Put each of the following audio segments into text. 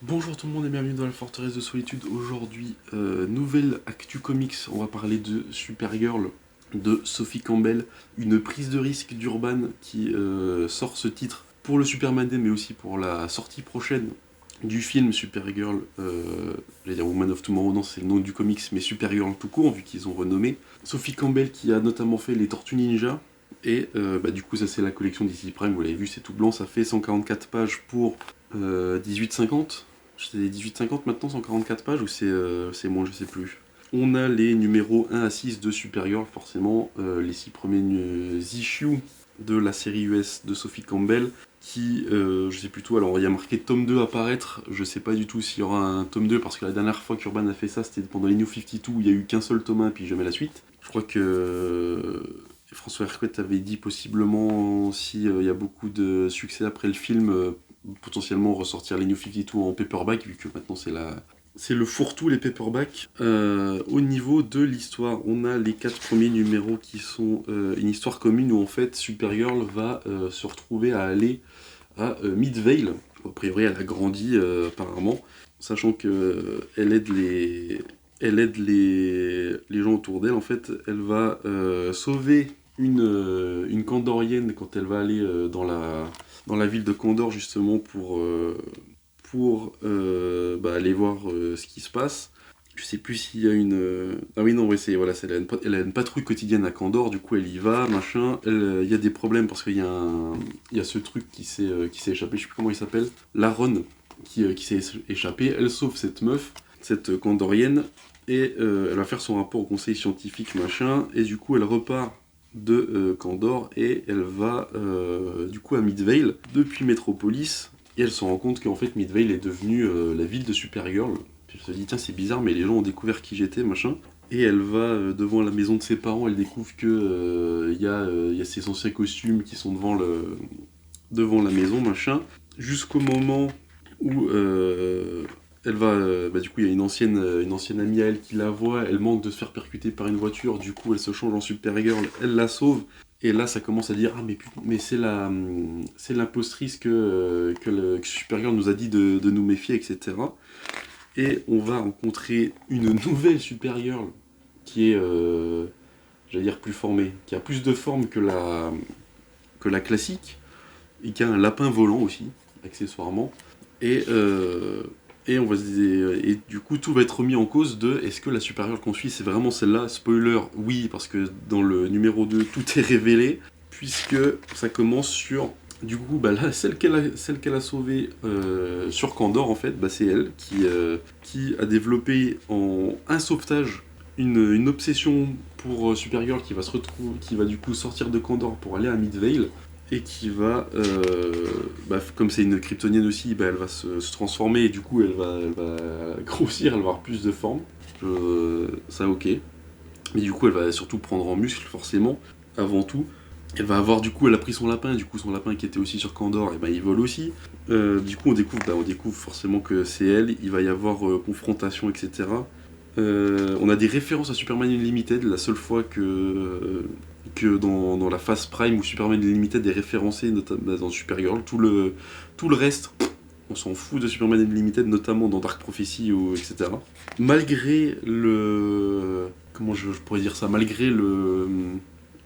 Bonjour tout le monde et bienvenue dans la forteresse de solitude. Aujourd'hui, nouvelle actu comics, on va parler de Supergirl de Sophie Campbell, une prise de risque d'Urban qui sort ce titre pour le Superman Day mais aussi pour la sortie prochaine du film Supergirl, j'allais dire Woman of Tomorrow, non c'est le nom du comics, mais Supergirl tout court vu qu'ils ont renommé. Sophie Campbell qui a notamment fait les Tortues Ninja, et du coup ça c'est la collection DC Prime, vous l'avez vu c'est tout blanc, ça fait 144 pages pour 18,50. C'était 18,50 maintenant, 144 pages, ou c'est moins, je sais plus. On a les numéros 1 à 6 de Supergirl, forcément, les 6 premiers issues de la série US de Sophie Campbell, qui, je sais plus tout, alors il y a marqué tome 2 apparaître, je sais pas du tout s'il y aura un tome 2, parce que la dernière fois qu'Urban a fait ça, c'était pendant les New 52, où il y a eu qu'un seul tome 1, puis jamais la suite. Je crois que François Hercouet avait dit possiblement, s'il y a beaucoup de succès après le film, potentiellement ressortir les New 52 en paperback, vu que maintenant c'est le fourre-tout, les paperbacks. Au niveau de l'histoire, on a les 4 premiers numéros qui sont une histoire commune où en fait Supergirl va se retrouver à aller à Midvale. A priori, elle a grandi apparemment, sachant que elle aide les gens autour d'elle. En fait, elle va sauver une Kandorienne quand elle va aller dans la ville de Kandor justement pour aller voir ce qui se passe. Je sais plus s'il y a une. Ah oui, non, ouais, elle a une patrouille quotidienne à Kandor, du coup elle y va, machin. Il y a des problèmes parce qu'il y a ce truc qui s'est échappé, je sais plus comment il s'appelle, Laron, qui s'est échappé. Elle sauve cette meuf, cette Kandorienne, et elle va faire son rapport au conseil scientifique, machin, et du coup elle repart de Kandor et elle va du coup à Midvale depuis Metropolis, et elle se rend compte qu'en fait Midvale est devenue la ville de Supergirl. Puis elle se dit tiens c'est bizarre mais les gens ont découvert qui j'étais machin, et elle va devant la maison de ses parents, elle découvre que y a ses anciens costumes qui sont devant la maison machin, jusqu'au moment où elle va, du coup, il y a une ancienne amie à elle qui la voit, elle manque de se faire percuter par une voiture, du coup, elle se change en Supergirl, elle la sauve, et là, ça commence à dire ah mais c'est l'impostrice que Supergirl nous a dit de nous méfier, etc. Et on va rencontrer une nouvelle Supergirl qui est, j'allais dire plus formée, qui a plus de forme que la classique, et qui a un lapin volant aussi, accessoirement. Et, euh, et on va se dire, et du coup tout va être remis en cause de est-ce que la Supergirl qu'on suit c'est vraiment celle-là. Spoiler, oui, parce que dans le numéro 2 tout est révélé, puisque ça commence sur du coup là, celle qu'elle a sauvée sur Kandor en fait, c'est elle qui a développé en un sauvetage une obsession pour Supergirl, qui va du coup sortir de Kandor pour aller à Midvale, et qui va, comme c'est une kryptonienne aussi, elle va se transformer, et du coup elle va grossir, elle va avoir plus de forme. Ça ok. Mais du coup elle va surtout prendre en muscle forcément, avant tout. Elle a pris son lapin, du coup son lapin qui était aussi sur Kandor, et il vole aussi. Du coup on découvre forcément que c'est elle, il va y avoir confrontation, etc. On a des références à Superman Unlimited, la seule fois que dans la phase Prime où Superman Unlimited est référencé, notamment dans Supergirl. Tout le reste, on s'en fout de Superman Unlimited, notamment dans Dark Prophecy, etc. Malgré le. Comment je pourrais dire ça? Malgré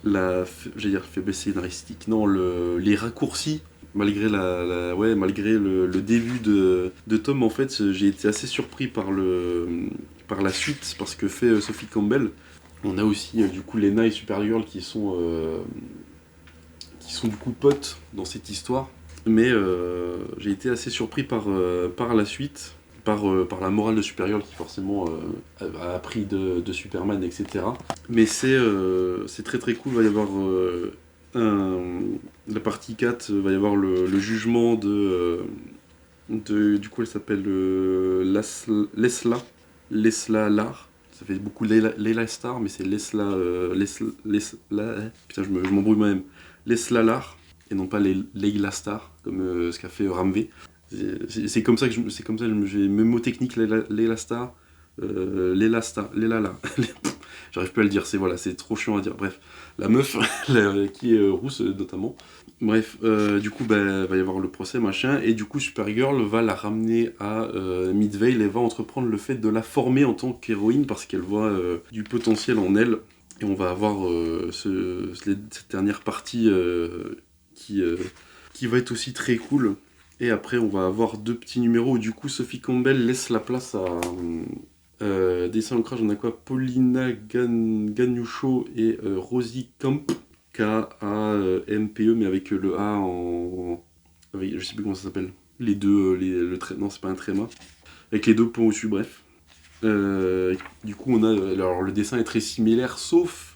j'allais dire faiblesse scénaristique, non, les raccourcis, malgré le début de Tom, en fait, j'ai été assez surpris par la suite, parce que fait Sophie Campbell. On a aussi du coup Lena et Supergirl qui sont du coup potes dans cette histoire. Mais j'ai été assez surpris par la suite, par la morale de Supergirl qui forcément a appris de Superman, etc. Mais c'est très très cool. Il va y avoir la partie 4, va y avoir le jugement du coup elle s'appelle Lesla Lar. Ça fait beaucoup Leila Star, mais c'est putain, je m'embrouille moi-même. Lesla Lar, et non pas Leila Star, comme ce qu'a fait Ramvé. C'est comme ça j'ai mes mots techniques, Leila Star, Leila Star, Leila La. j'arrive plus à le dire, c'est trop chiant à dire. Bref, la meuf, qui est rousse notamment. Bref, du coup, va y avoir le procès, machin, et du coup, Supergirl va la ramener à Midvale et va entreprendre le fait de la former en tant qu'héroïne parce qu'elle voit du potentiel en elle. Et on va avoir cette dernière partie qui va être aussi très cool. Et après, on va avoir 2 petits numéros où du coup, Sophie Campbell laisse la place à dessin ancrage. On a quoi? Paulina Ganucho et Rosie Camp, K-A-M-P-E, mais avec le A avec, je sais plus comment ça s'appelle. Les deux, non, c'est pas un tréma. Avec les 2 points au-dessus, bref. Du coup, alors le dessin est très similaire, sauf.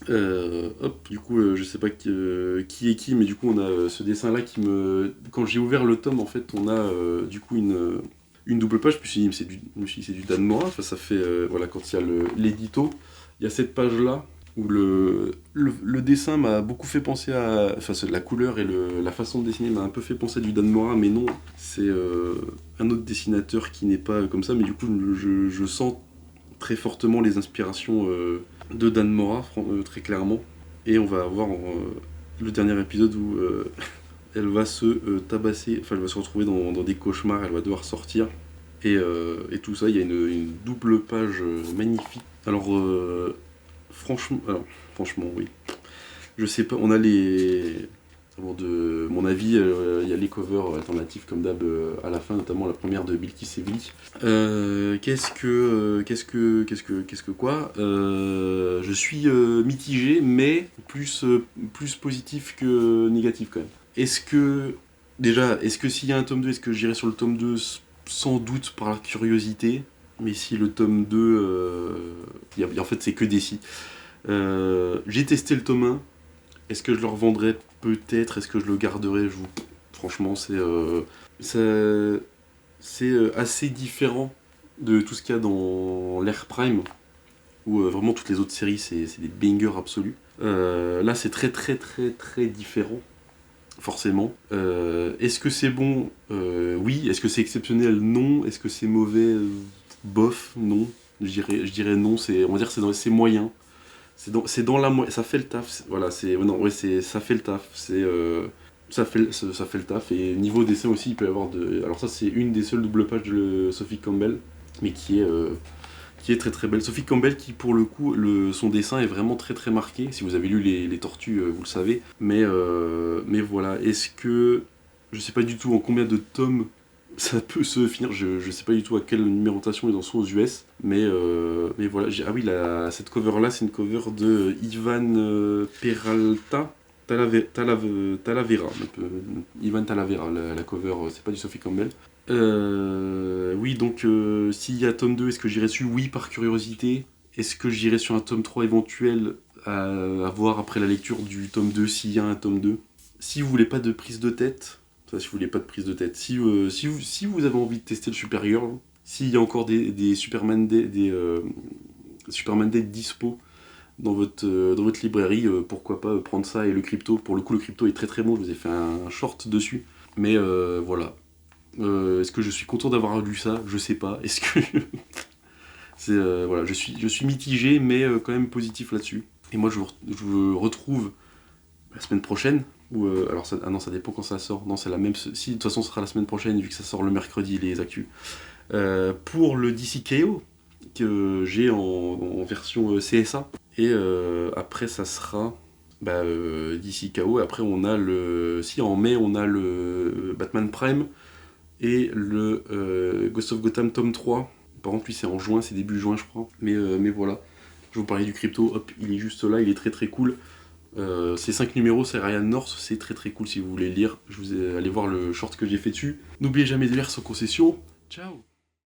Du coup, je sais pas qui est qui, mais du coup, on a ce dessin-là qui me. Quand j'ai ouvert le tome, en fait, on a du coup une double page. Je me suis dit, c'est du Dan Mora. Enfin, ça fait. Voilà, quand il y a l'édito, il y a cette page-là où le dessin m'a beaucoup fait penser à. Enfin, la couleur et la façon de dessiner m'a un peu fait penser à du Dan Mora, mais non, c'est un autre dessinateur qui n'est pas comme ça, mais du coup, je sens très fortement les inspirations de Dan Mora, très clairement. Et on va avoir le dernier épisode où elle va se tabasser, enfin, elle va se retrouver dans des cauchemars, elle va devoir sortir. Et tout ça, il y a une double page magnifique. Alors, franchement, oui. Je sais pas, on a les. De mon avis, il y a les covers alternatifs comme d'hab à la fin, notamment la première de Bilkis et Billy. Qu'est-ce que quoi Je suis mitigé, mais plus positif que négatif quand même. Est-ce que s'il y a un tome 2, est-ce que j'irai sur le tome 2? Sans doute par la curiosité, mais si le tome 2, en fait c'est que des si. J'ai testé le tome 1, est-ce que je le revendrai? Peut-être. Est-ce que je le garderai? Franchement, c'est assez différent de tout ce qu'il y a dans l'Air Prime, où vraiment toutes les autres séries, c'est des bangers absolus. Là, c'est très très très très différent, forcément. Est-ce que c'est bon? Oui. Est-ce que c'est exceptionnel? Non. Est-ce que c'est mauvais? Bof, non. Je dirais non, on va dire que c'est moyen. C'est dans la ça fait le taf, voilà, ça fait le taf, ça fait le taf, et niveau dessin aussi, il peut y avoir alors ça c'est une des seules double pages de Sophie Campbell, mais qui est très très belle. Sophie Campbell qui pour le coup, son dessin est vraiment très très marqué, si vous avez lu les Tortues, vous le savez, mais voilà, est-ce que, je sais pas du tout en combien de tomes ça peut se finir, je sais pas du tout à quelle numérotation ils en sont aux US, mais voilà. Ah oui, cette cover là, c'est une cover de Ivan Peralta, Talavera, Ivan Talavera, la cover, c'est pas du Sophie Campbell. Oui, donc s'il y a tome 2, est-ce que j'irai dessus? Oui, par curiosité. Est-ce que j'irai sur un tome 3 éventuel à voir après la lecture du tome 2, s'il y a un tome 2? Si vous voulez pas de prise de tête, si vous voulez pas de prise de tête, si vous avez envie de tester le Supergirl, s'il y a encore des Superman Day dispo dans votre librairie, pourquoi pas prendre ça et le Crypto. Pour le coup, le Crypto est très très bon, je vous ai fait un short dessus. Mais voilà. Est-ce que je suis content d'avoir lu ça? Je sais pas. Est-ce que. Voilà, je suis mitigé, mais quand même positif là-dessus. Et moi, je vous retrouve la semaine prochaine. Alors non, ça dépend quand ça sort. Non, c'est la même. Si, de toute façon, ce sera la semaine prochaine, vu que ça sort le mercredi, les actus. Pour le DC KO, que j'ai en version CSA. Et après, ça sera DC KO. Après, on a en mai, on a le Batman Prime et le Ghost of Gotham tome 3. Par contre, lui, c'est en juin, c'est début juin, je crois. Mais voilà. Je vous parlais du Crypto, hop, il est juste là, il est très très cool. Ces 5 numéros, c'est Ryan North, c'est très très cool si vous voulez lire. Allez voir le short que j'ai fait dessus. N'oubliez jamais de lire sans concession. Ciao!